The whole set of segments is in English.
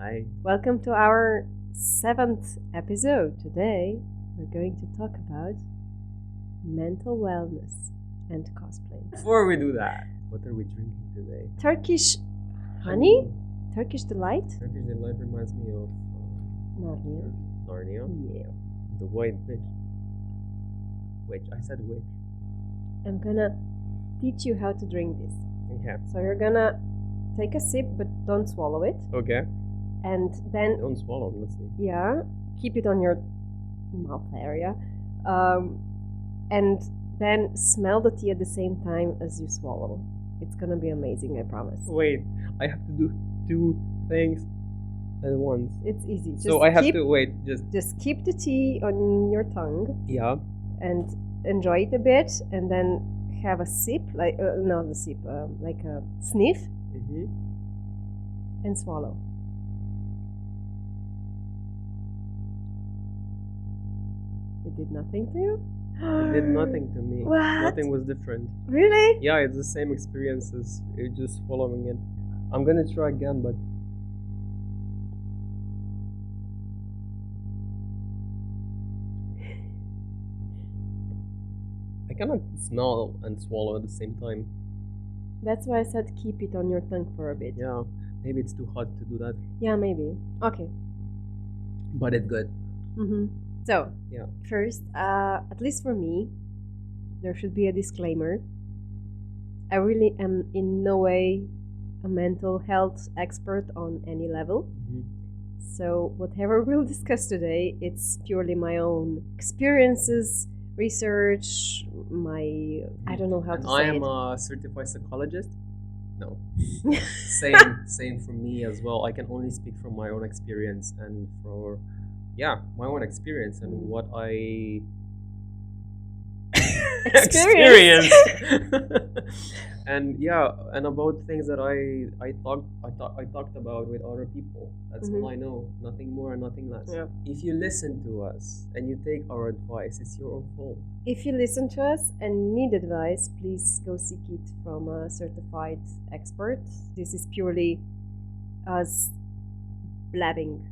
Hi. Welcome to our 7th episode. Today we're going to talk about mental wellness and cosplay. Before we do that, what are we drinking today? Turkish honey? Turkish delight? Turkish delight reminds me of Narnia. Narnia. Yeah. The white witch. I said witch. I'm gonna teach you how to drink this. Okay. So you're gonna take a sip, but don't swallow it. Okay. And then, Don't swallow. Let's see. yeah, keep it on your mouth area. And then smell the tea at the same time as you swallow. It's gonna be amazing, I promise. Wait, I have to do two things at once. It's easy. So I have to wait. Just keep the tea on your tongue Yeah. and enjoy it a bit, and then have a sip, like not a sip, like a sniff, and swallow. It did nothing to you? It did nothing to me. What? Nothing was different. Really? Yeah, it's the same experience as just following it. I'm gonna try again, but I cannot smell and swallow at the same time. That's why I said keep it on your tongue for a bit. Yeah, maybe it's too hot to do that, Yeah, maybe. Okay. but it's good. So, Yeah. first, at least for me, there should be a disclaimer. I really am in no way a mental health expert on any level. So, whatever we'll discuss today, it's purely my own experiences, research, I don't know how And to I say am it. a certified psychologist. No, same for me as well. I can only speak from my own experience and for my own experience and what I Experience. and about things that I talked about with other people. That's all I know. Nothing more and nothing less. Yeah. If you listen to us and you take our advice, it's your own fault. If you listen to us and need advice, please go seek it from a certified expert. This is purely us blabbing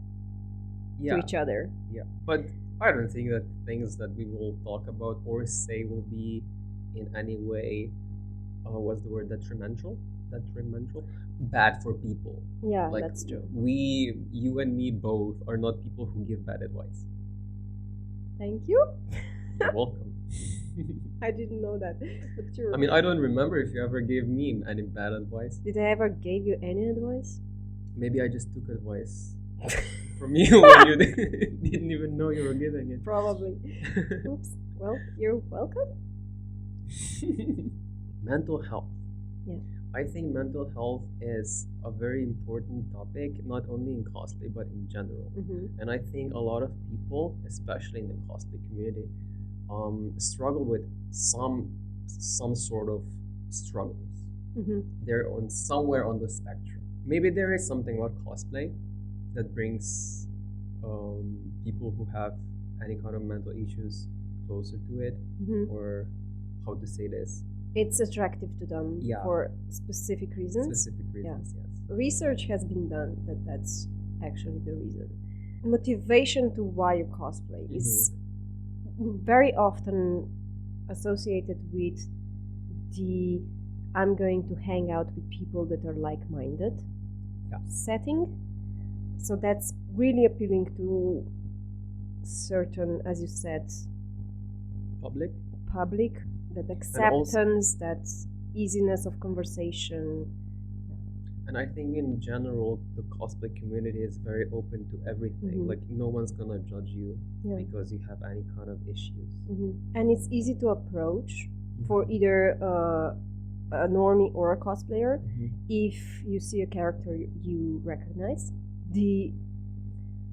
to each other. Yeah, but I don't think that things that we will talk about or say will be in any way, what's the word, detrimental? Bad for people. Yeah, Like, that's true. you and me both are not people who give bad advice. Thank you. You're welcome. I didn't know that, but sure. I mean, I don't remember if you ever gave me any bad advice. Did I ever give you any advice? Maybe I just took advice from you when you didn't even know you were giving it. Probably. Oops. Well, you're welcome. Mental health. Yeah. I think mental health is a very important topic, not only in cosplay but in general. And I think a lot of people, especially in the cosplay community, struggle with some sort of struggles. They're on somewhere on the spectrum. Maybe there is something about cosplay that brings people who have any kind of mental issues closer to it, or how to say this. It's attractive to them for specific reasons. Specific reasons, yes. Research has been done that that's actually the reason. Motivation to why you cosplay is very often associated with the I'm going to hang out with people that are like-minded setting. So that's really appealing to certain, as you said, public, that acceptance, that easiness of conversation. And I think in general, the cosplay community is very open to everything. Like, no one's gonna judge you because you have any kind of issues. And it's easy to approach for either a normie or a cosplayer if you see a character you recognize.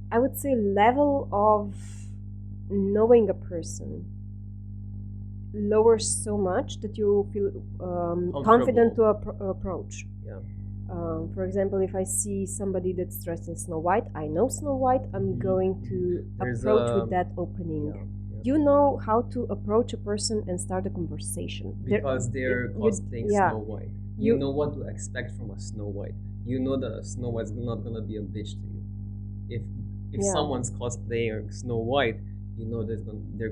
I would say, level of knowing a person lowers so much that you feel confident to approach. For example, if I see somebody that's dressed in Snow White, I know Snow White, I'm going to approach with that opening. You know how to approach a person and start a conversation. Because they're cosplaying Snow White. You know what to expect from a Snow White. You know that a Snow White's not gonna be a bitch to you. If someone's cosplaying Snow White, you know they're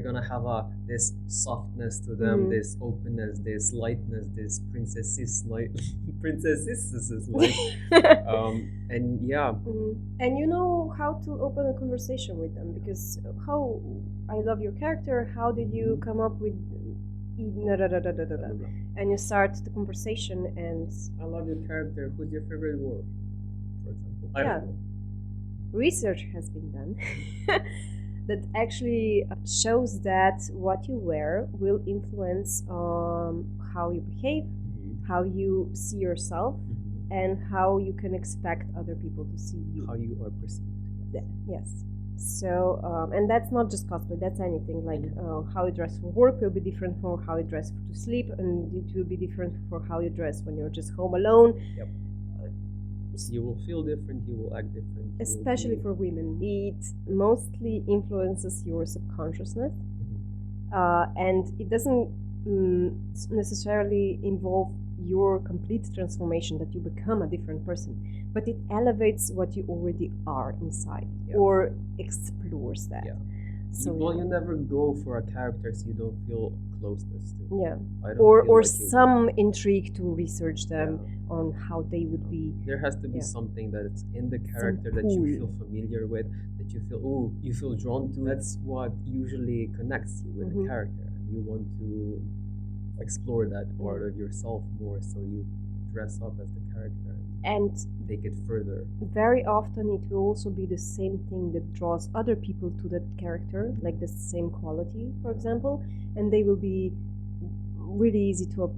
gonna have this softness to them, this openness, this lightness, this princesses light, princesses light, and yeah. And you know how to open a conversation with them, because how I love your character. How did you come up with? And you start the conversation, and I love your character. Who's your favorite dwarf, for example? I don't know. Research has been done that actually shows that what you wear will influence how you behave, how you see yourself, and how you can expect other people to see you. How you are perceived. Yes. So, and that's not just cosplay, that's anything. Like how you dress for work will be different from how you dress to sleep, and it will be different for how you dress when you're just home alone. Yep. You will feel different, you will act different. Especially for women. It mostly influences your subconsciousness, and it doesn't necessarily involve your complete transformation, that you become a different person, but it elevates what you already are inside, or explores that. So you never go for a character so you don't feel closeness to. Or some intrigue to research them on how they would be. There has to be something that's in the character that you feel familiar with, that you feel drawn to. That's what usually connects you with the character. You want to explore that part of yourself more, so you dress up as the character and take it further. Very often it will also be the same thing that draws other people to that character, like the same quality, for example, and they will be really easy to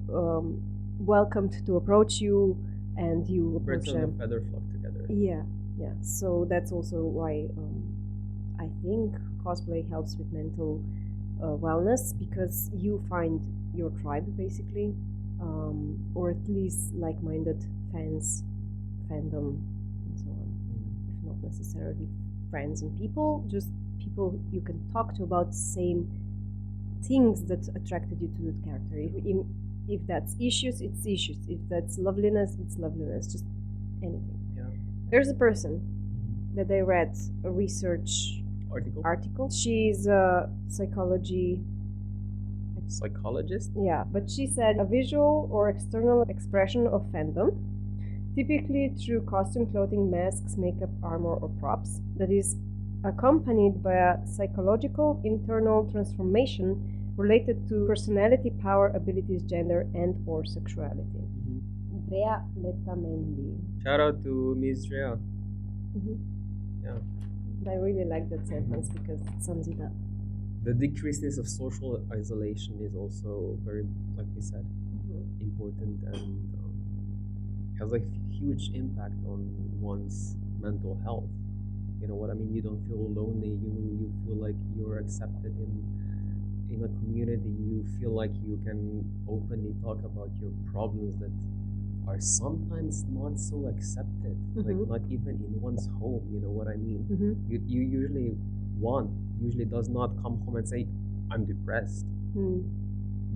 welcomed to approach you, and you approach them. Birds of a feather flock together. Yeah. So that's also why I think cosplay helps with mental wellness, because you find your tribe basically, or at least like-minded fans, fandom, and so on. If not necessarily friends and people, just people you can talk to about same things that attracted you to that character. If that's issues, it's issues. If that's loveliness, it's loveliness. Just anything. There's a person that I read a research article. She's a psychologist. Yeah, but she said a visual or external expression of fandom, typically through costume, clothing, masks, makeup, armor, or props, that is accompanied by a psychological internal transformation related to personality, power, abilities, gender, and or sexuality. Drea Letamendi. Shout out to Miss Drea. Yeah. I really like that sentence because it sums it up. The decreases of social isolation is also very, like we said, important, and has a huge impact on one's mental health. You know what I mean? You don't feel lonely. You feel like you're accepted in a community. You feel like you can openly talk about your problems that are sometimes not so accepted, like not even in one's home. You know what I mean? You usually does not come home and say, I'm depressed.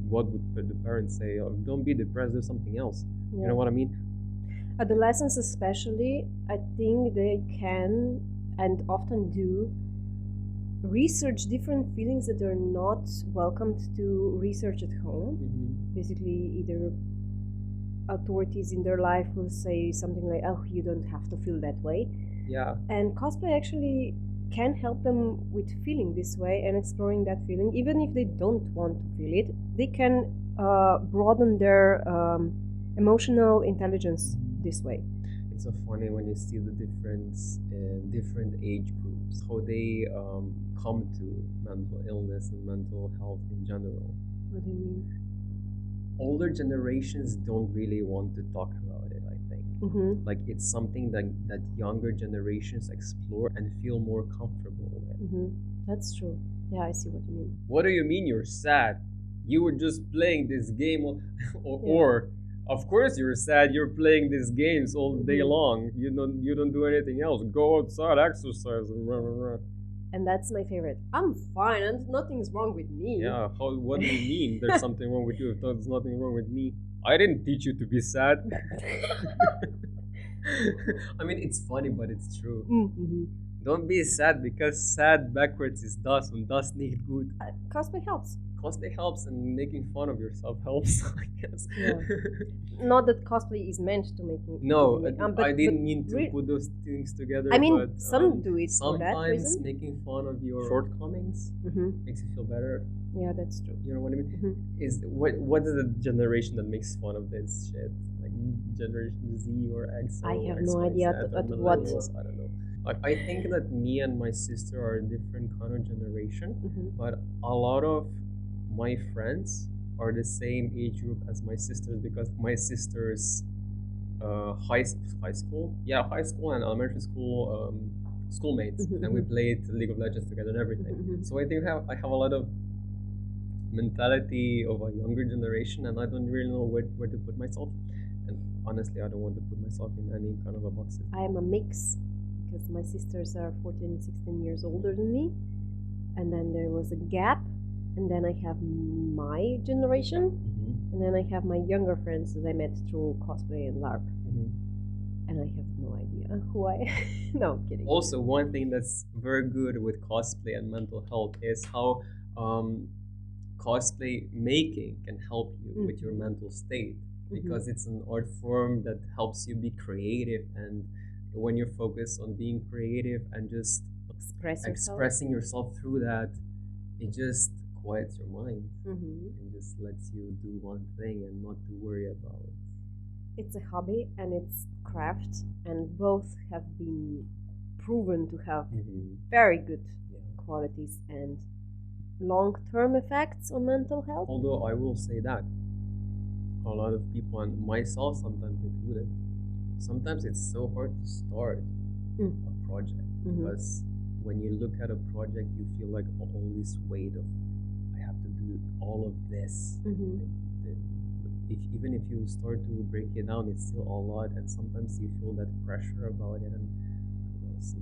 What would the parents say? Oh, don't be depressed, do something else. You know what I mean? Adolescents especially, I think they can and often do research different feelings that are not welcomed to research at home. Basically, either authorities in their life will say something like, oh, you don't have to feel that way. And cosplay actually can help them with feeling this way and exploring that feeling. Even if they don't want to feel it, they can broaden their emotional intelligence this way. It's so funny when you see the difference in different age groups, how they come to mental illness and mental health in general. What do you mean? Older generations don't really want to talk about it, I think. Like, it's something that younger generations explore and feel more comfortable with. That's true. Yeah, I see what you mean. What do you mean you're sad? You were just playing this game, or of course you're sad. You're playing these games all day long. You don't do anything else. Go outside, exercise, and rah, rah, rah. and that's my favorite. I'm fine, and nothing's wrong with me. Yeah, what do you mean there's something wrong with you if there's nothing wrong with me? I didn't teach you to be sad. I mean, it's funny, but it's true. Mm-hmm. Don't be sad, because sad backwards is dust, and dust need good. Cosplay helps. Cosplay helps, and making fun of yourself helps, I guess. Yeah. Not that cosplay is meant to make me. No, I didn't mean to put those things together. I mean, but, some do it for that sometimes reason. making fun of your shortcomings makes you feel better. Yeah, that's true. You know what I mean? Is what is the generation that makes fun of this shit? Like Generation Z or X? I have X, no Y, idea Z, at or what. millennials, I don't know. Like, I think that me and my sister are a different kind of generation, but a lot of my friends are the same age group as my sisters, because my sisters high school and elementary school schoolmates, and we played League of Legends together and everything. So I think I have a lot of mentality of a younger generation, and I don't really know where to put myself. And honestly, I don't want to put myself in any kind of a box. I am a mix, because my sisters are 14 and 16 years older than me, and then there was a gap, and then I have my generation, and then I have my younger friends that I met through cosplay and LARP, and I have no idea who I no, I'm kidding. Also, one thing that's very good with cosplay and mental health is how cosplay making can help you with your mental state, because it's an art form that helps you be creative, and when you're focused on being creative and just expressing yourself through that, it just quiets your mind and just lets you do one thing and not to worry about it. It's a hobby and it's craft, and both have been proven to have very good qualities and long-term effects on mental health. Although I will say that a lot of people, and myself sometimes included, sometimes it's so hard to start a project, because when you look at a project, you feel like all this weight of, I have to do all of this. Even if you start to break it down, it's still a lot, and sometimes you feel that pressure about it, and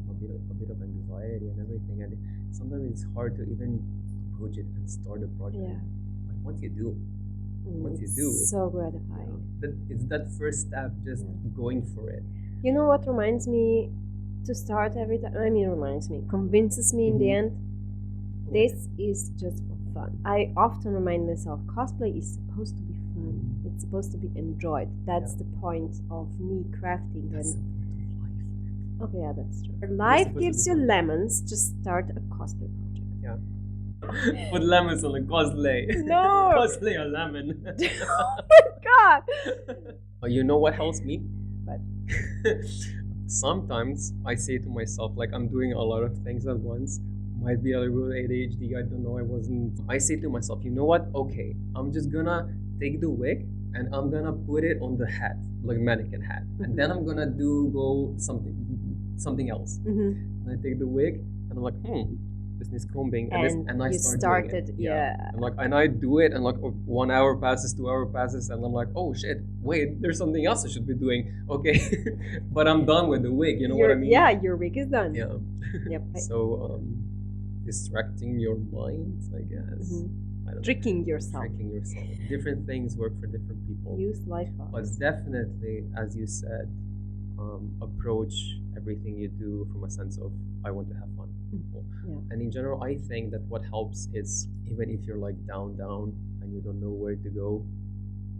a bit of anxiety and everything, and sometimes it's hard to even approach it and start a project. But once you do, it's so gratifying. It's that first step, just going for it. You know what reminds me to start every time? I mean, convinces me in the end. This is just for fun. I often remind myself, cosplay is supposed to be fun. It's supposed to be enjoyed. That's the point of me crafting. That's the point of life. Okay, yeah, that's true. Life gives you lemons. Just start a cosplay project. Yeah. Put lemons on a cosplay. No. Cosplay a lemon. Oh my god. You know what helps me? What? Sometimes I say to myself, like, I'm doing a lot of things at once. Might be a little ADHD, I don't know, I say to myself, you know what? Okay, I'm just gonna take the wig and I'm gonna put it on the hat, like mannequin hat. And then I'm gonna go something else. And I take the wig and I'm like, this needs combing, and I started doing it. And I do it, and 1 hour passes, 2 hour passes, and I'm like, oh shit, wait, there's something else I should be doing. Okay, but I'm done with the wig. You know what I mean? Yeah, your wig is done. Yeah. Yep. So distracting your mind, I guess. Tricking yourself. Different things work for different people. Use life hacks. But definitely, as you said, approach everything you do from a sense of, I want to have fun. And in general, I think that what helps is, even if you're like down and you don't know where to go,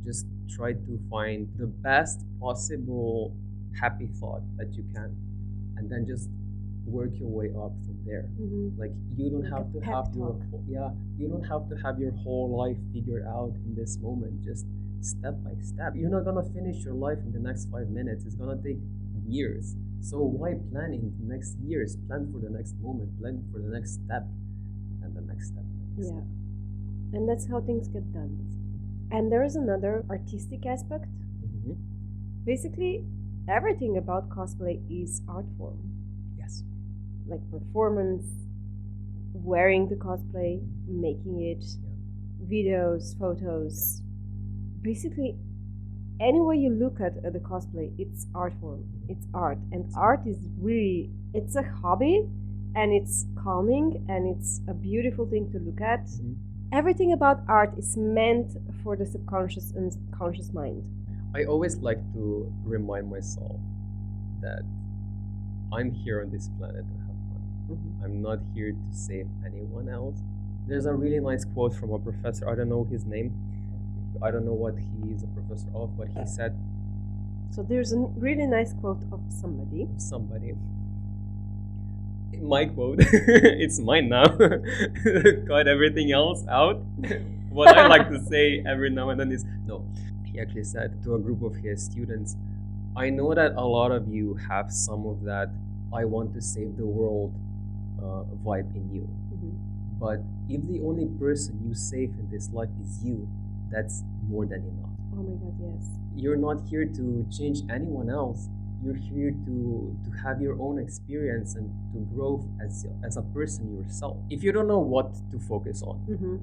just try to find the best possible happy thought that you can, and then just work your way up from there. Like, you don't have to have your whole life figured out in this moment. Just step by step. You're not gonna finish your life in the next 5 minutes. It's gonna take years. So why plan in the next years? Plan for the next moment. Plan for the next step, and the next step. And that's how things get done. And there is another artistic aspect. Basically, everything about cosplay is art form. Yes. Like performance, wearing the cosplay, making it, videos, photos. Basically, any way you look at the cosplay, it's art form. It's art. And art is really, it's a hobby, and it's calming, and it's a beautiful thing to look at. Everything about art is meant for the subconscious and conscious mind. I always like to remind myself that I'm here on this planet to have fun. I'm not here to save anyone else. There's a really nice quote from a professor. I don't know his name. I don't know what he is a professor of, but he said. So there's a really nice quote of somebody. My quote. It's mine now. Cut everything else out. What I like to say every now and then is no. He actually said to a group of his students, I know that a lot of you have some of that I want to save the world vibe in you. But if the only person you save in this life is you, that's more than enough. Oh my God, yes. You're not here to change anyone else. You're here to have your own experience and to grow as a person yourself. If you don't know what to focus on,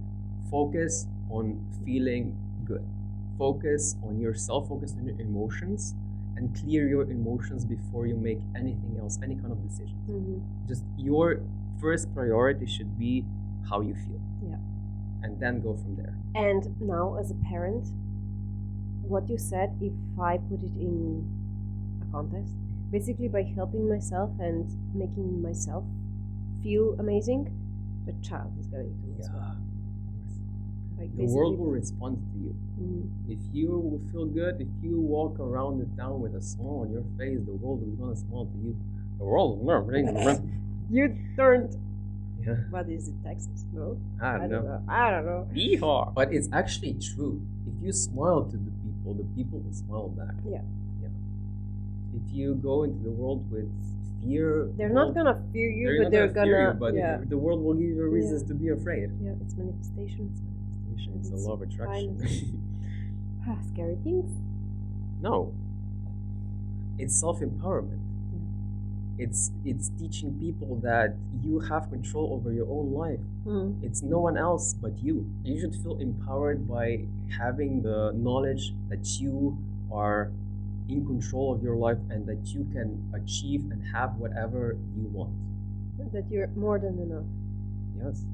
focus on feeling good. Focus on yourself, focus on your emotions, and clear your emotions before you make anything else, any kind of decisions. Just your first priority should be how you feel. Yeah. And then go from there. And now, as a parent, what you said, if I put it in a context, basically by helping myself and making myself feel amazing, the child is going to as well. Like the world will respond to you. If you feel good, if you walk around the town with a smile on your face, the world is gonna smile to you. The world You turned. Yeah. What is it, Texas? No? I don't know. I don't know. Yeehaw. But it's actually true. If you smile to the people will smile back. Yeah. If you go into the world with fear, they're not gonna fear you, but they're gonna. But the world will give you reasons to be afraid. Yeah, it's manifestation. It's a law of attraction. Scary things? No. It's self-empowerment. It's teaching people that you have control over your own life. It's no one else but you. You should feel empowered by having the knowledge that you are in control of your life and that you can achieve and have whatever you want. That you're more than enough. Yes.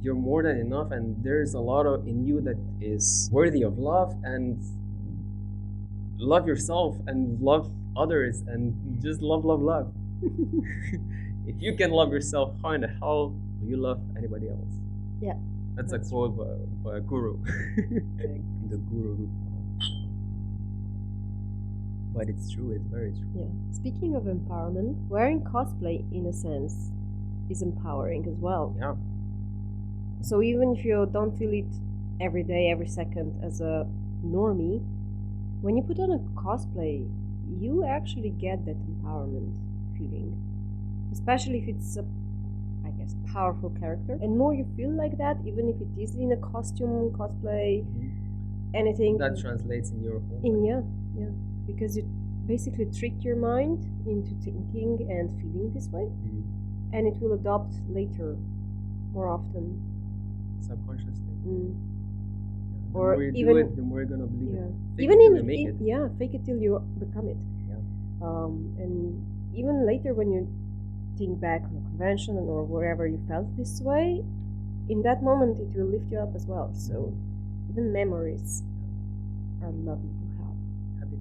You're more than enough, and there's a lot in you that is worthy of love, and love yourself and love others and just love. If you can love yourself, how in the hell will you love anybody else? Yeah. That's a quote by a guru. The Guru Ropin. But it's true, it's very true. Yeah. Speaking of empowerment, wearing cosplay, in a sense, is empowering as well. Yeah. So even if you don't feel it every day, every second as a normie, when you put on a cosplay, you actually get that empowerment feeling. Especially if it's a, I guess, powerful character. And more you feel like that, even if it is in a costume, cosplay, anything. That translates in your whole life. Yeah. Because you basically trick your mind into thinking and feeling this way. And it will adopt later, more often. Subconsciously. The Or more you even do it, the more you're gonna believe it. Even Fake it till you become it. Yeah. And even later when you think back on a convention or wherever you felt this way, in that moment it will lift you up as well. So even memories are lovely to have. Happy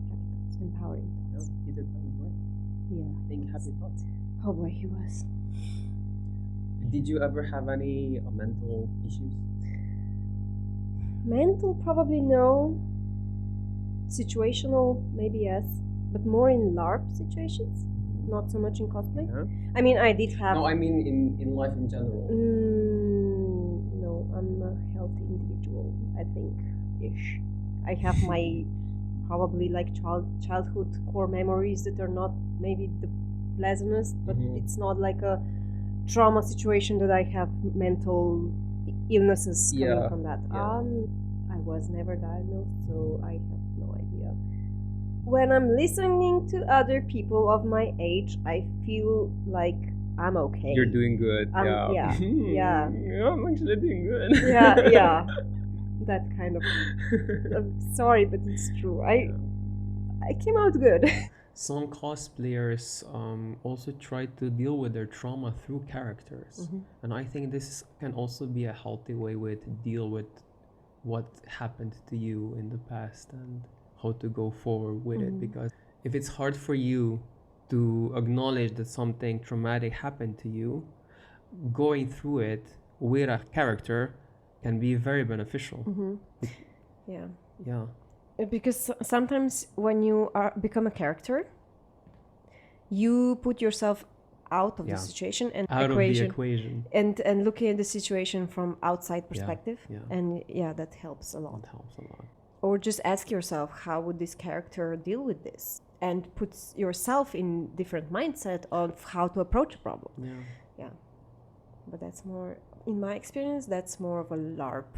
thoughts. Empowering thoughts. Peter Pan, right? Yeah. Think happy thoughts. Oh boy, he was. Did you ever have any mental issues? Mental, probably no. Situational, maybe yes. But more in LARP situations, not so much in cosplay. I mean, I did have. No, I mean in life in general. No, I'm a healthy individual, I think, ish. I have my probably like childhood core memories that are not maybe the pleasantest, but it's not like a trauma situation that I have mental illnesses coming from that. I was never diagnosed, so I have no idea. When I'm listening to other people of my age, I feel like I'm okay. You're doing good. Yeah. I'm actually doing good. Yeah. That kind of. I'm sorry, but it's true. I came out good. some cosplayers also try to deal with their trauma through characters, and I think this can also be a healthy way to deal with what happened to you in the past and how to go forward with it. Because if it's hard for you to acknowledge that something traumatic happened to you, going through it with a character can be very beneficial. Yeah. Yeah. Because sometimes when you become a character, you put yourself out of the situation and out of the equation, and looking at the situation from outside perspective. Yeah. And that helps a lot. That helps a lot. Or just ask yourself, how would this character deal with this? And put yourself in different mindset of how to approach a problem. Yeah. But that's more, in my experience, that's more of a LARP.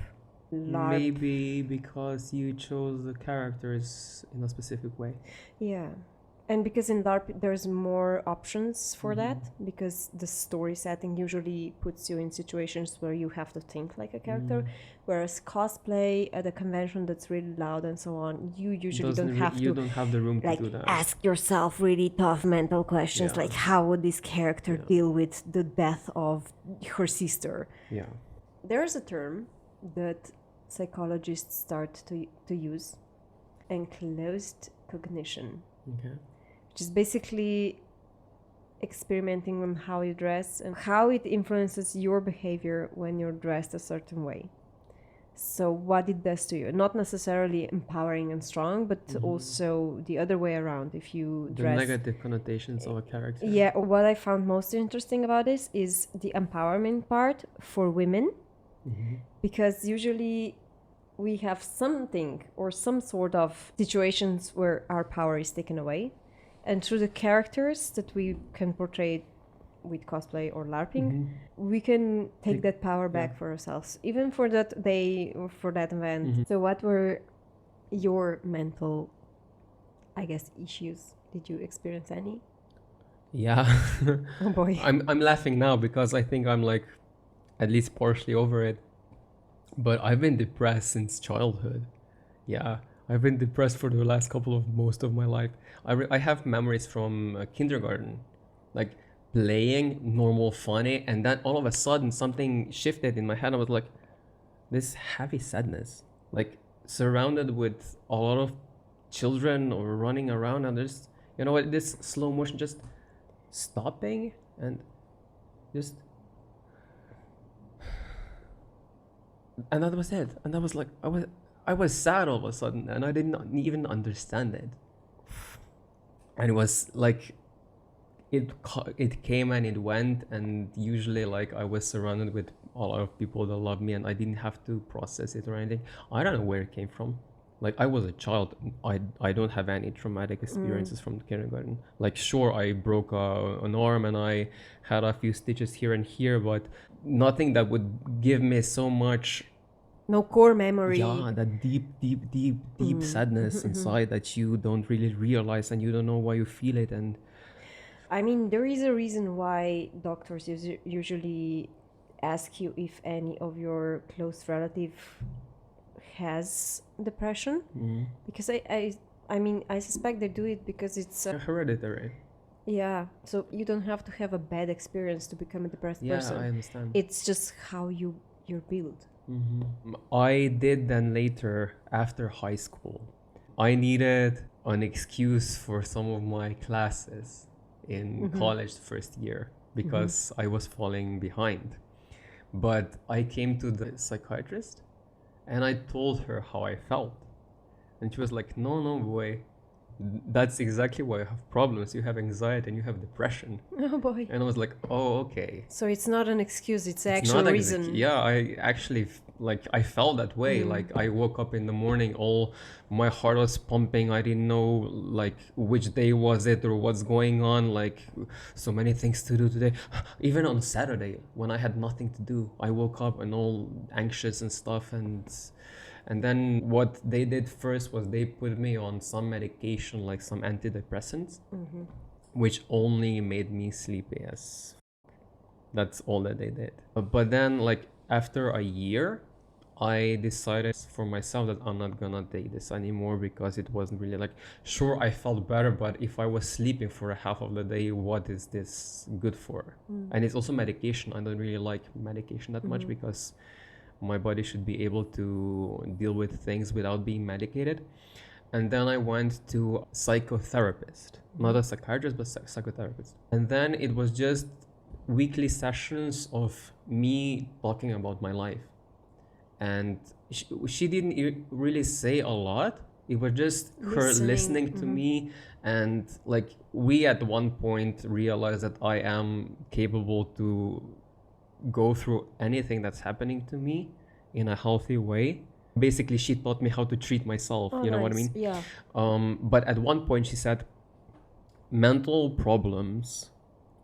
Maybe because you chose the characters in a specific way. Yeah. And because in LARP there's more options for that, because the story setting usually puts you in situations where you have to think like a character, whereas cosplay at a convention that's really loud and so on, you usually don't have the room like to do that. Ask yourself really tough mental questions, like how would this character deal with the death of her sister? Yeah. There's a term that psychologists start to use, enclosed cognition. Okay. Which is basically experimenting on how you dress and how it influences your behavior when you're dressed a certain way. So what it does to you, not necessarily empowering and strong, but also the other way around. If you dress, the negative connotations of a character. Yeah, what I found most interesting about this is the empowerment part for women, because usually we have something or some sort of situations where our power is taken away. And through the characters that we can portray with cosplay or LARPing, we can take that power back for ourselves, even for that day or for that event. So what were your mental, I guess, issues? Did you experience any? Yeah. Oh boy. I'm laughing now because I think I'm like at least partially over it. But I've been depressed since childhood. Yeah. I've been depressed for the last most of my life. I have memories from kindergarten, like playing normal funny, and then all of a sudden something shifted in my head. I was like, this heavy sadness, like surrounded with a lot of children or running around, and there's, this slow motion just stopping and just, and that was it. And I was like, I was sad all of a sudden, and I did not even understand it. And it was like, it came and it went, and usually like I was surrounded with a lot of people that love me, and I didn't have to process it or anything. I don't know where it came from. Like, I was a child. I don't have any traumatic experiences from the kindergarten. Like, sure, I broke an arm and I had a few stitches here and here, but nothing that would give me so much. No core memory. Yeah, that deep sadness inside that you don't really realize, and you don't know why you feel it. And I mean, there is a reason why doctors usually ask you if any of your close relative has depression, because I suspect they do it because it's hereditary. Yeah, so you don't have to have a bad experience to become a depressed person. Yeah, I understand. It's just how you're built. I did then later, after high school, I needed an excuse for some of my classes in college the first year because I was falling behind. But I came to the psychiatrist and I told her how I felt. And she was like, no, boy, that's exactly why you have problems. You have anxiety and you have depression. Oh boy. And I was like, oh, okay. So it's not an excuse, it's actual reason. Yeah, I actually, I felt that way. Like, I woke up in the morning, my heart was pumping. I didn't know, which day was it or what's going on. Like, so many things to do today. Even on Saturday, when I had nothing to do, I woke up and all anxious and stuff. And then what they did first was they put me on some medication, like some antidepressants, which only made me sleepy as. That's all that they did. But then, after a year, I decided for myself that I'm not gonna take this anymore because it wasn't really like, sure, I felt better, but if I was sleeping for a half of the day, what is this good for? And it's also medication. I don't really like medication that much because my body should be able to deal with things without being medicated. And then I went to a psychotherapist, not a psychiatrist, but psychotherapist. And then it was just weekly sessions of me talking about my life. And she didn't really say a lot. It was just her listening to me. And like, we at one point realized that I am capable to go through anything that's happening to me in a healthy way. Basically, she taught me how to treat myself. You know what I mean? Yeah. But at one point she said, mental problems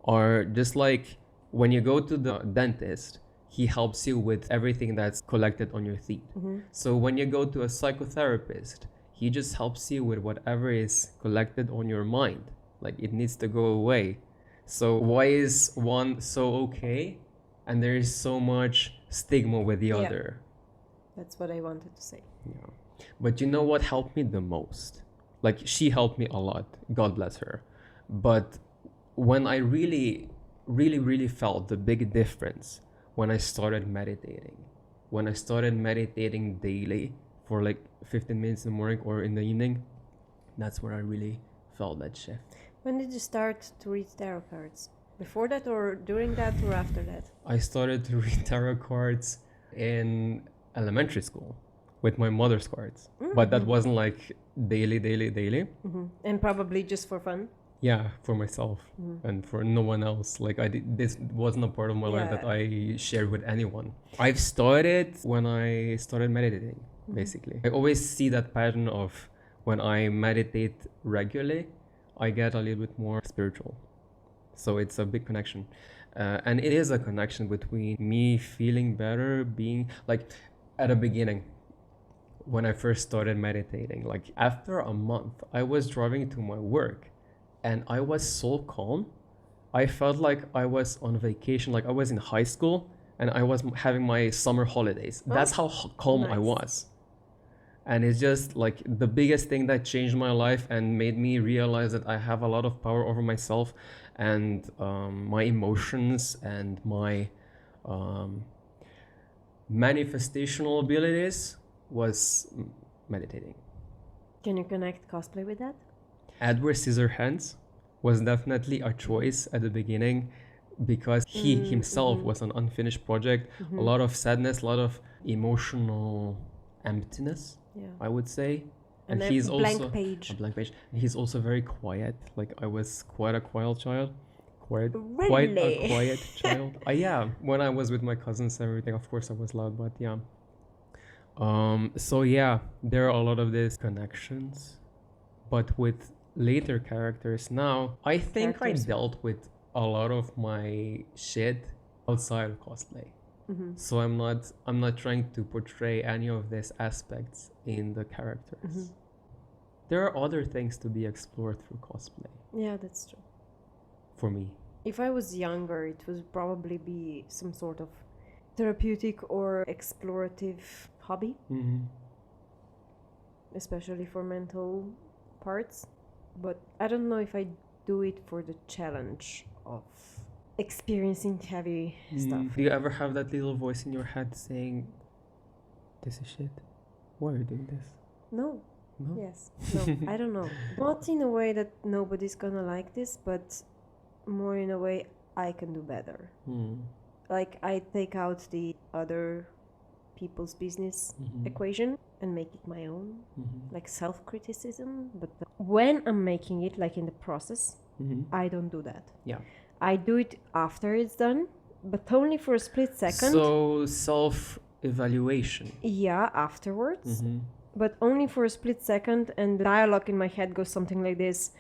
are just like when you go to the dentist, he helps you with everything that's collected on your teeth. So when you go to a psychotherapist, he just helps you with whatever is collected on your mind. Like, it needs to go away. So why is one so okay and there is so much stigma with the other? That's what I wanted to say. Yeah. But you know what helped me the most? Like, she helped me a lot. God bless her. But when I really felt the big difference when I started meditating. When I started meditating daily for like 15 minutes in the morning or in the evening, that's where I really felt that shift. When did you start to read tarot cards? Before that or during that or after that? I started to read tarot cards in elementary school with my mother's cards. But that wasn't like daily. And probably just for fun? Yeah, for myself and for no one else. Like, this wasn't a part of my life that I shared with anyone. I've started when I started meditating, basically. I always see that pattern of when I meditate regularly, I get a little bit more spiritual. So it's a big connection. And it is a connection between me feeling better, being like, at the beginning, when I first started meditating, like after a month, I was driving to my work and I was so calm. I felt like I was on vacation, like I was in high school and I was having my summer holidays. That's how calm I was. And it's just like the biggest thing that changed my life and made me realize that I have a lot of power over myself and my emotions and my manifestational abilities was meditating. Can you connect cosplay with that? Edward Scissorhands was definitely a choice at the beginning because he himself was an unfinished project, a lot of sadness, a lot of emotional emptiness, I would say. And he's also a blank page. And he's also very quiet. Like, I was quite a quiet child. Quite a quiet child. Yeah, when I was with my cousins and everything, of course I was loud, but yeah. So yeah, there are a lot of these connections, but with later characters now, I think I dealt with a lot of my shit outside of cosplay. So I'm not trying to portray any of these aspects in the characters. There are other things to be explored through cosplay. Yeah, that's true. For me. If I was younger, it would probably be some sort of therapeutic or explorative hobby, especially for mental parts. But I don't know if I do it for the challenge of experiencing heavy stuff. Do you ever have that little voice in your head saying, "This is shit. Why are you doing this?" No. No? Yes. No, I don't know. Not in a way that nobody's gonna like this, but more in a way I can do better. Like, I take out the other people's business equation and make it my own, like self-criticism. But when I'm making it, like in the process, I don't do that. Yeah. I do it after it's done, but only for a split second. So self-evaluation. Yeah, afterwards. But only for a split second, and the dialogue in my head goes something like this: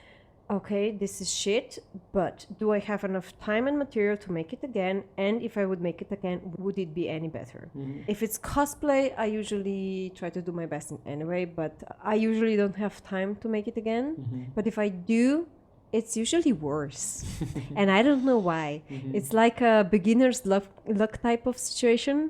okay, this is shit, but do I have enough time and material to make it again? And if I would make it again, would it be any better? If it's cosplay, I usually try to do my best in any way, but I usually don't have time to make it again. But if I do, it's usually worse. And I don't know why. It's like a beginner's luck type of situation.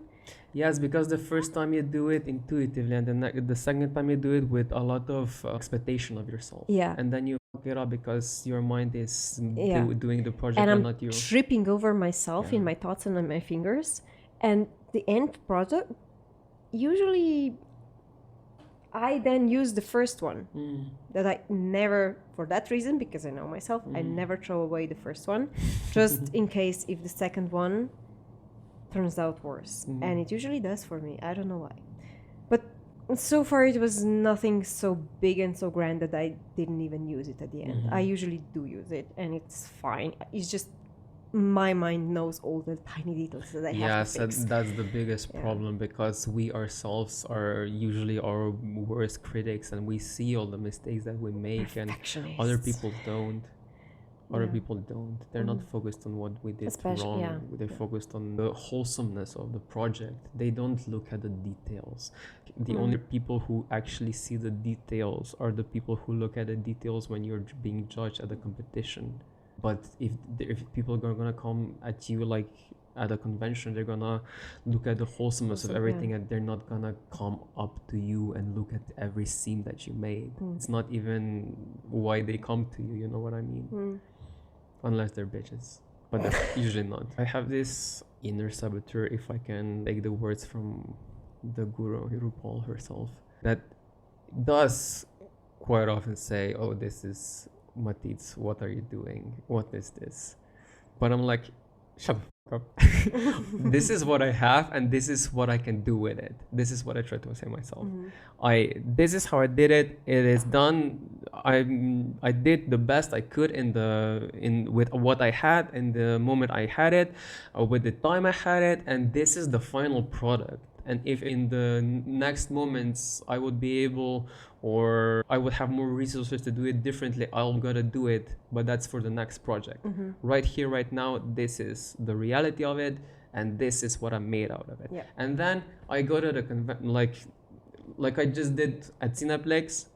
Yes, because the first time you do it intuitively, and then the second time you do it with a lot of expectation of yourself. Yeah. And then you fuck it up because your mind is Yeah. doing the project And and I'm not you. tripping over myself Yeah. in my thoughts and on my fingers. And the end product, usually I then use the first one that I never, for that reason, because I know myself, I never throw away the first one, just in case if the second one turns out worse. And it usually does for me. I don't know why. But so far it was nothing so big and so grand that I didn't even use it at the end. I usually do use it and it's fine. It's just my mind knows all the tiny details that I have to fix. Yes, that's the biggest problem, because we ourselves are usually our worst critics, and we see all the mistakes that we make, and other people don't. Other people don't. They're not focused on what we did wrong. They're focused on the wholesomeness of the project. They don't look at the details. The only people who actually see the details are the people who look at the details when you're being judged at the competition. But if people are gonna come at you like at a convention, they're gonna look at the wholesomeness of everything, and they're not gonna come up to you and look at every scene that you made. It's not even why they come to you, you know what I mean? Unless they're bitches, but they're usually not. I have this inner saboteur, if I can take the words from the guru RuPaul herself, that does quite often say, oh, this is Matits, what are you doing? What is this? But I'm like, shut the fuck up. This is what I have, and this is what I can do with it. This is what I try to say myself. This is how I did it. It is done. I did the best I could with what I had in the moment I had it, with the time I had it, and this is the final product. And if in the next moments I would be able, or I would have more resources to do it differently, I'm gonna do it, but that's for the next project. Right here, right now, this is the reality of it, and this is what I made out of it. And then I go to the like I just did at Cineplex,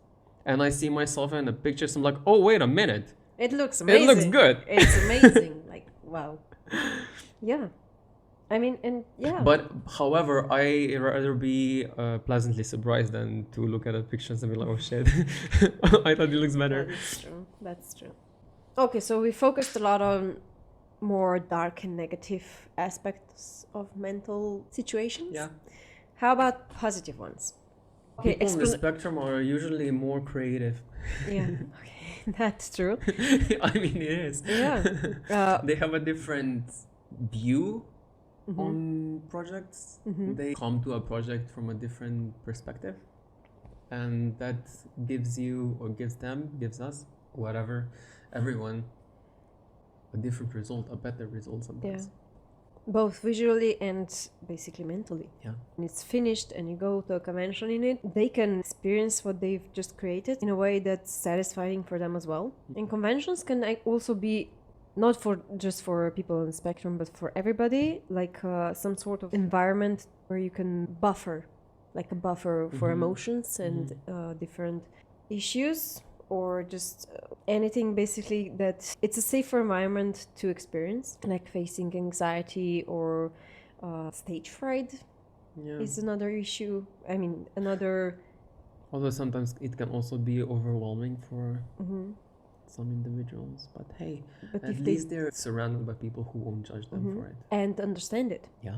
and I see myself in the pictures. I'm like, oh, wait a minute. It looks amazing. It looks good. It's amazing. Like, wow. Yeah. I mean, and yeah. But however, I rather be pleasantly surprised than to look at the pictures and be like, oh shit, I thought it looks better. That's true. That's true. Okay, so we focused a lot on more dark and negative aspects of mental situations. Yeah. How about positive ones? Okay, people on the spectrum are usually more creative. Yeah. Okay, that's true. I mean, it is. Yeah. They have a different view on projects. They come to a project from a different perspective, and that gives you, or gives us, whatever, everyone, a different result, a better result sometimes. Yeah. Both visually and basically mentally. Yeah. When it's finished and you go to a convention in it, they can experience what they've just created in a way that's satisfying for them as well. And conventions can also be not for just for people on the spectrum, but for everybody, like some sort of environment where you can buffer, like a buffer for emotions and different issues, or just anything basically that it's a safer environment to experience, like facing anxiety or stage fright is another issue. I mean, another... Although sometimes it can also be overwhelming for some individuals, but hey, at least they're surrounded by people who won't judge them for it and understand it. Yeah.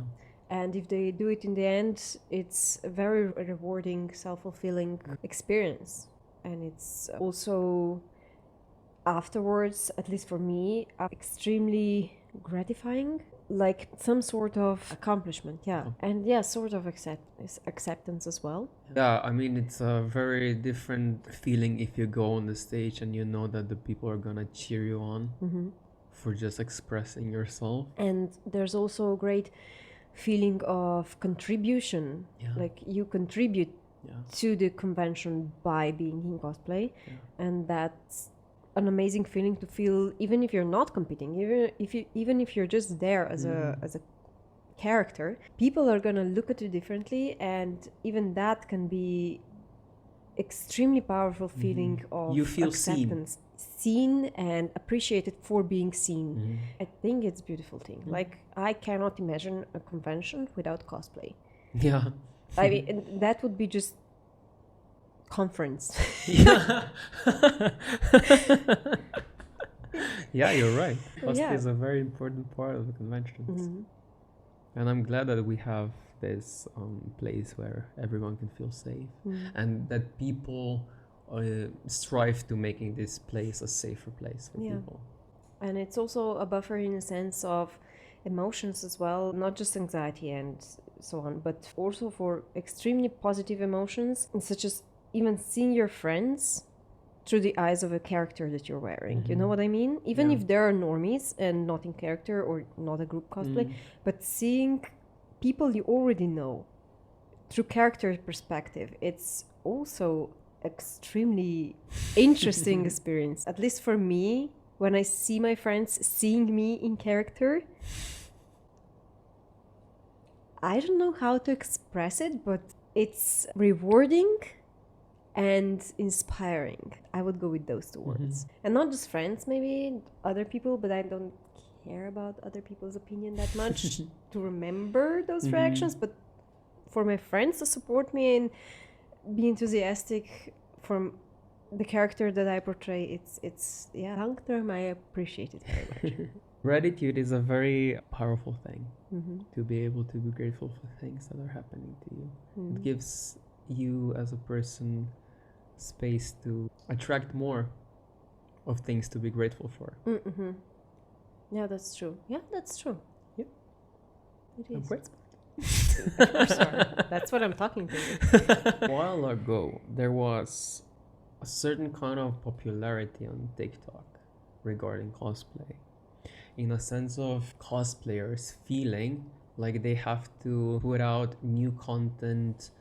And if they do it in the end, it's a very rewarding, self-fulfilling experience. And it's also afterwards, at least for me, extremely gratifying, like some sort of accomplishment. And sort of acceptance as well. Yeah, I mean, it's a very different feeling if you go on the stage and you know that the people are gonna cheer you on for just expressing yourself. And there's also a great feeling of contribution, like you contribute to the convention by being in cosplay, and that's an amazing feeling to feel, even if you're not competing, even if you're just there as a character. People are gonna look at you differently, and even that can be extremely powerful feeling of you feel acceptance, seen and appreciated for being seen. I think it's a beautiful thing. Like, I cannot imagine a convention without cosplay. Yeah. I mean, that would be just conference. Yeah. Yeah, you're right. Cosplay is a very important part of the conventions. And I'm glad that we have this place where everyone can feel safe and that people strive to making this place a safer place for people. And it's also a buffer in a sense of emotions as well, not just anxiety and so on, but also for extremely positive emotions, such as even seeing your friends through the eyes of a character that you're wearing. You know what I mean? Even if there are normies and not in character or not a group cosplay, but seeing people you already know through character perspective, it's also extremely interesting experience. At least for me, when I see my friends seeing me in character, I don't know how to express it, but it's rewarding and inspiring. I would go with those two words. And not just friends, maybe other people, but I don't care about other people's opinion that much to remember those reactions. But for my friends to support me and be enthusiastic from the character that I portray, it's long term, I appreciate it very much. Gratitude is a very powerful thing to be able to be grateful for things that are happening to you. It gives you as a person space to attract more of things to be grateful for. Yeah, that's true. Yeah, that's true. Yeah. It is. Great. Of course, that's what I'm talking to you. A while ago, there was a certain kind of popularity on TikTok regarding cosplay, in a sense of cosplayers feeling like they have to put out new content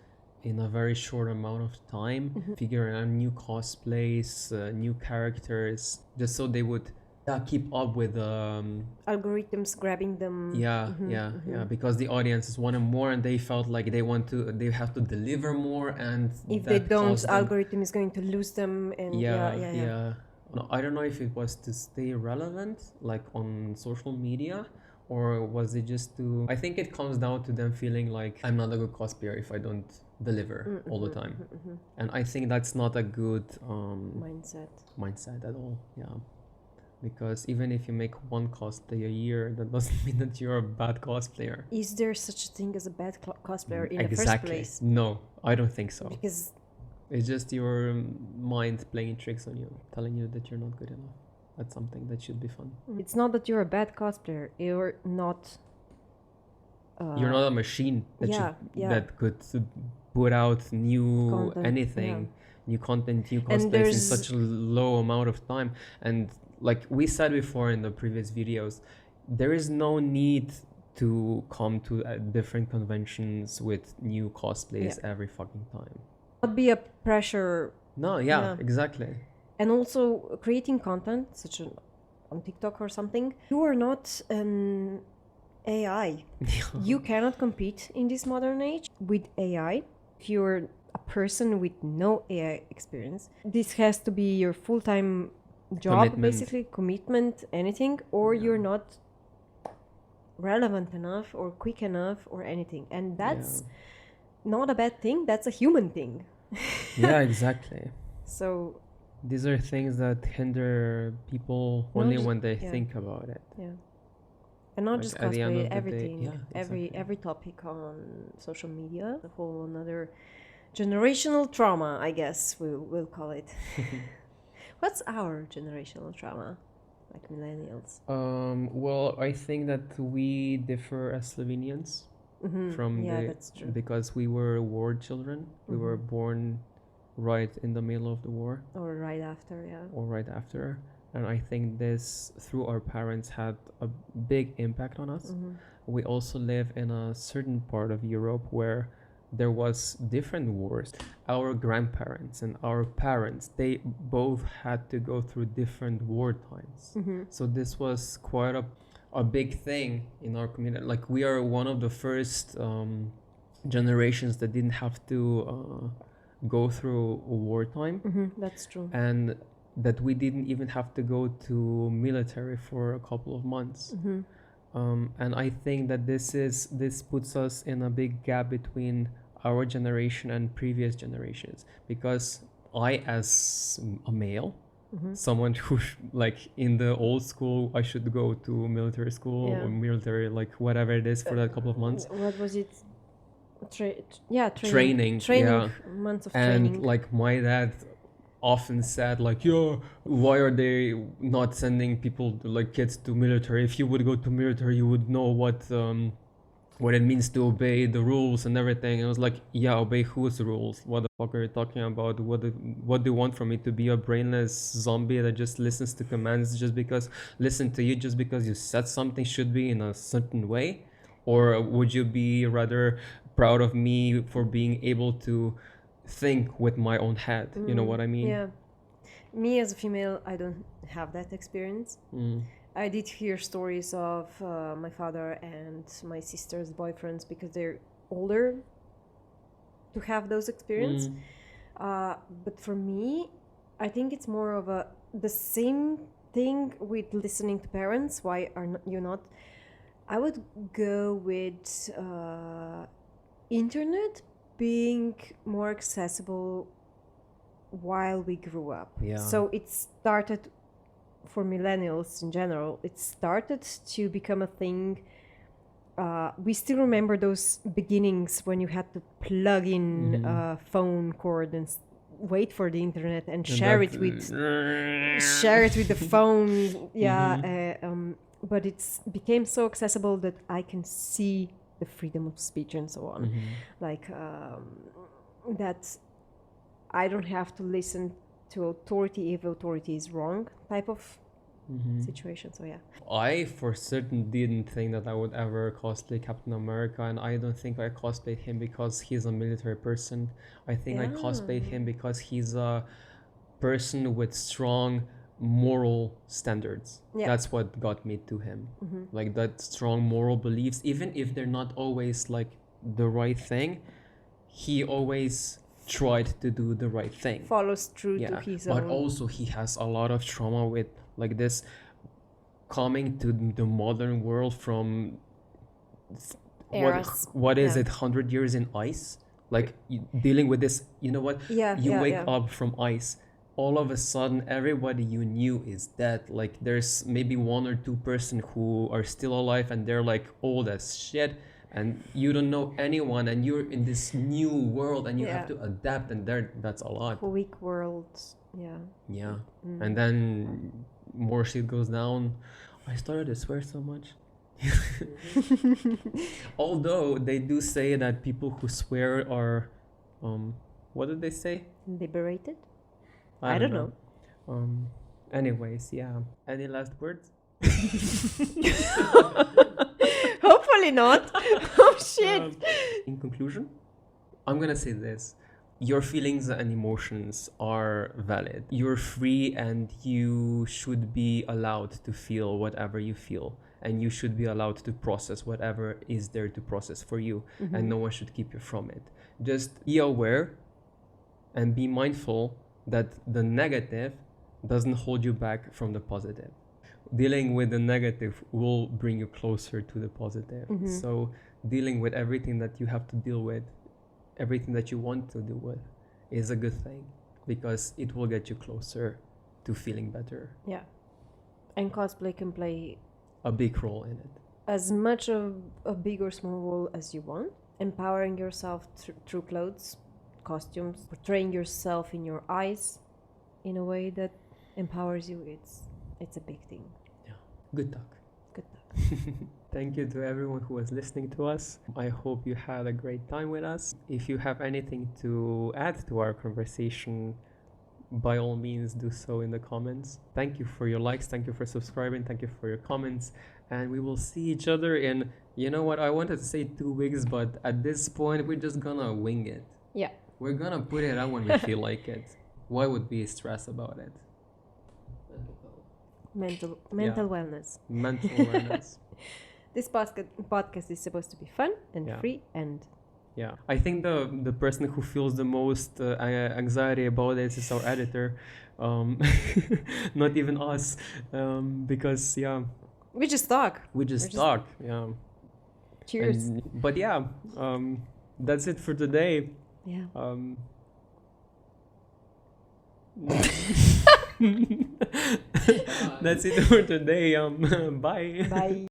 in a very short amount of time, figuring out new cosplays, new characters, just so they would keep up with algorithms grabbing them. Because the audiences wanted more and they felt like they have to deliver more, and if they don't, algorithm is going to lose them. And no, I don't know if it was to stay relevant like on social media, or was it just to, I think it comes down to them feeling like I'm not a good cosplayer if I don't deliver all the time. And I think that's not a good mindset at all. Because even if you make one cosplay a year, that doesn't mean that you're a bad cosplayer. Is there such a thing as a bad cosplayer in the first place? No, I don't think so. Because it's just your mind playing tricks on you, telling you that you're not good enough. That's something that should be fun. It's not that you're a bad cosplayer. You're not a machine that could put out new content, new cosplays in such a low amount of time. And like we said before in the previous videos, there is no need to come to different conventions with new cosplays every fucking time. Not be a pressure. No, exactly. And also creating content, such as on TikTok or something, you are not an AI. You cannot compete in this modern age with AI. If you're a person with no AI experience, this has to be your full-time job, basically, commitment, anything, or you're not relevant enough or quick enough or anything. And that's not a bad thing, that's a human thing. Yeah, exactly. So these are things that hinder people only when they think about it. And not just cosplay, everything, every topic on social media, a whole another generational trauma, I guess we'll call it. What's our generational trauma, like millennials? Well, I think that we differ as Slovenians from that's true. because we were war children. We were born right in the middle of the war. Or right after. And I think this, through our parents, had a big impact on us. We also live in a certain part of Europe where there was different wars. Our grandparents and our parents, they both had to go through different war times. So this was quite a big thing in our community. Like, we are one of the first generations that didn't have to go through a wartime. That's true. And that we didn't even have to go to military for a couple of months. And I think that this puts us in a big gap between our generation and previous generations, because I, as a male, someone who like in the old school, I should go to military school or military, like whatever it is, for that couple of months. What was it? Training, months of and training. like my dad often said, like, yo, why are they not sending people, like kids, to military? If you would go to military, you would know what it means to obey the rules and everything. And I was like, yeah, obey whose rules? What the fuck are you talking about? What do you want from me? To be a brainless zombie that just listens to commands just because you said something should be in a certain way? Or would you be rather proud of me for being able to think with my own head? You know what I mean? Yeah. Me as a female, I don't have that experience. I did hear stories of my father and my sister's boyfriends, because they're older, to have those experiences. But for me, I think it's more of the same thing with listening to parents. Why are you not? I would go with internet being more accessible while we grew up. So it started, for millennials in general, it started to become a thing. We still remember those beginnings when you had to plug in a phone cord and wait for the internet and share it with the phone. But it's became so accessible that I can see the freedom of speech and so on. Like that I don't have to listen to authority if authority is wrong, type of situation. So yeah, I for certain didn't think that I would ever cosplay Captain America, and I don't think I cosplayed him because he's a military person. I think I cosplayed him because he's a person with strong moral standards. That's what got me to him. Like that strong moral beliefs, even if they're not always like the right thing, he always tried to do the right thing, follows through to his own. But also he has a lot of trauma with like this coming to the modern world from what is it, 100 years in ice, like dealing with this, you know what, you wake up from ice, all of a sudden everybody you knew is dead. Like there's maybe one or two person who are still alive, and they're like old as shit, and you don't know anyone, and you're in this new world, and you have to adapt, and that's a lot. Weak worlds. And then more shit goes down. I started to swear so much. Although they do say that people who swear are what did they say, liberated? I don't know. Anyways, any last words? Hopefully not. Oh shit. In conclusion, I'm gonna say this: your feelings and emotions are valid. You're free, and you should be allowed to feel whatever you feel, and you should be allowed to process whatever is there to process for you, and no one should keep you from it. Just be aware and be mindful that the negative doesn't hold you back from the positive. Dealing with the negative will bring you closer to the positive. So dealing with everything that you have to deal with, everything that you want to deal with, is a good thing, because it will get you closer to feeling better. Yeah. And cosplay can play a big role in it. As much of a big or small role as you want. Empowering yourself through clothes, costumes, portraying yourself in your eyes in a way that empowers you, it's a big thing. Yeah. Good talk. Thank you to everyone who was listening to us. I hope you had a great time with us. If you have anything to add to our conversation, by all means do so in the comments. Thank you for your likes, thank you for subscribing, thank you for your comments, and we will see each other in, you know what, I wanted to say 2 weeks, but at this point we're just gonna wing it. Yeah. We're gonna put it on when we feel like it. Why would we stress about it? Mental wellness. Mental wellness. This podcast is supposed to be fun and free and... Yeah, I think the person who feels the most anxiety about this is our editor, not even us, because We just talk. We just talk. Yeah. Cheers. But yeah, that's it for today. Yeah. That's it for today. Bye. Bye.